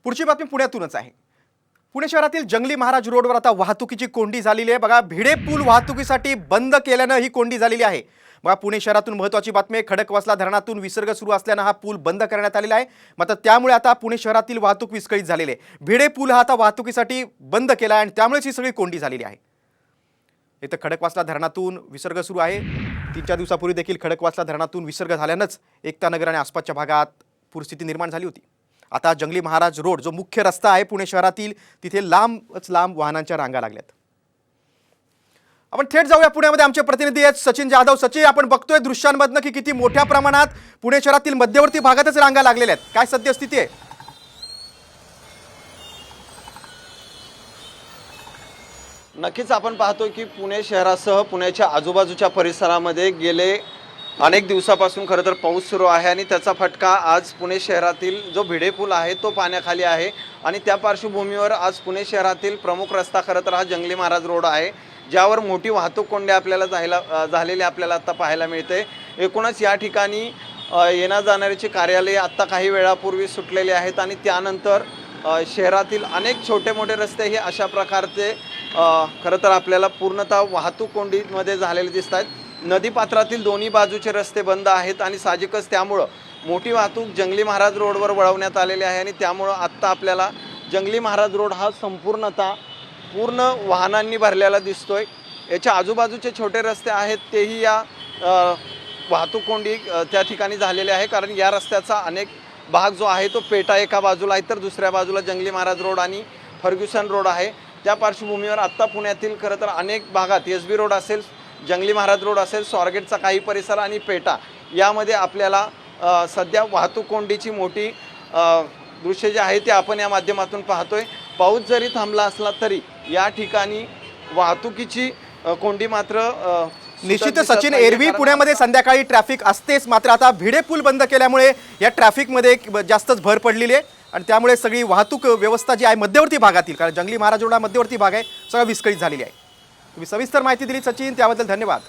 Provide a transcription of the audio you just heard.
पुढची बातमी पुण्यातूनच आहे। पुणे शहरातील जंगली महाराज रोडवर आता वाहतुकीची कोंडी झालेली आहे। बघा, भिडे पूल वाहतुकीसाठी बंद केल्याने ही कोंडी झालेली आहे। बघा, पुणे शहरातून महत्त्वाची बातमी आहे। खडकवासला धरणातून विसर्ग सुरू असल्याने हा पूल बंद करण्यात आलेला आहे। मात्र त्यामुळे आता पुणे शहरातील वाहतूक विस्कळीत झालेली आहे। भिडे पूल हा आता वाहतुकीसाठी बंद केला आहे आणि त्यामुळेच ही सगळी कोंडी झालेली आहे। इथं खडकवासला धरणातून विसर्ग सुरू आहे। 3-4 दिवसापूर्वी देखील खडकवासला धरणातून विसर्ग झाल्यानंच एकता नगर आणि आसपासच्या भागात पूरस्थिती निर्माण झाली होती। आता जंगली महाराज रोड जो मुख्य रस्ता आहे पुणे शहरातील, तिथे लांब वाहनांच्या रांगा लागल्यात। आपण थेट जाऊया पुण्यामध्ये, आमचे प्रतिनिधी आहेत सचिन जाधव। सचिन, आपण बघतोय दृश्यांमधनं की किती मोठ्या प्रमाणात पुणे शहरातील मध्यवर्ती भागातच रांगा लागलेल्या आहेत। काय सद्यस्थिती आहे? नक्कीच आपण पाहतोय की पुणे शहरासह पुण्याच्या आजूबाजूच्या परिसरामध्ये गेले अनेक दिवसापासून खरं तर पाऊस सुरू आहे आणि त्याचा फटका आज पुणे शहरातील जो भिडे पूल आहे तो पाण्याखाली आहे। आणि त्या पार्श्वभूमीवर आज पुणे शहरातील प्रमुख रस्ता खरं तर हा जंगली महाराज रोड आहे, ज्यावर मोठी वाहतूक कोंडी आपल्याला झालेली आपल्याला आता पाहायला मिळते। एकूणच या ठिकाणी येण्या जाणाऱ्याची कार्यालये आत्ता काही वेळापूर्वी सुटलेली आहेत आणि त्यानंतर शहरातील अनेक छोटे मोठे रस्ते हे अशा प्रकारचे खरं तर आपल्याला पूर्णतः वाहतूक कोंडीमध्ये झालेले दिसत आहेत। नदीपात्रातील दोन्ही बाजूचे रस्ते बंद आहेत आणि साहजिकच त्यामुळं मोठी वाहतूक जंगली महाराज रोडवर वळवण्यात आलेली आहे आणि त्यामुळं आत्ता आपल्याला जंगली महाराज रोड हा पूर्ण वाहनांनी भरलेला दिसतोय। याच्या आजूबाजूचे छोटे रस्ते आहेत तेही या वाहतूक कोंडी त्या ठिकाणी झालेले आहे, कारण या रस्त्याचा अनेक भाग जो आहे तो पेटा एका बाजूला आहे तर दुसऱ्या बाजूला जंगली महाराज रोड आणि फर्ग्युसन रोड आहे। त्या पार्श्वभूमीवर आत्ता पुण्यातील खरं तर अनेक भागात SB रोड असेल, जंगली महाराज रोड असेल, स्वारगेटचा काही परिसर आणि पेटा यामध्ये आपल्याला सध्या वाहतूक कोंडीची मोठी दृश्य जे आहे ते आपण या माध्यमातून पाहतोय। पाऊस जरी थांबला असला तरी या ठिकाणी वाहतुकीची कोंडी मात्र निश्चितच सचिन, एरवी पुण्यामध्ये संध्याकाळी ट्रॅफिक असतेच, मात्र आता भिडे पूल बंद केल्यामुळे या ट्रॅफिकमध्ये जास्तच भर पडलेली आहे आणि त्यामुळे सगळी वाहतूक व्यवस्था जी आहे मध्यवर्ती भागातील, कारण जंगली महाराज रोड हा मध्यवर्ती भाग आहे, सगळं विस्कळीत झालेली आहे। तुम्ही सविस्तर माहिती दिली सचिन, त्याबद्दल धन्यवाद।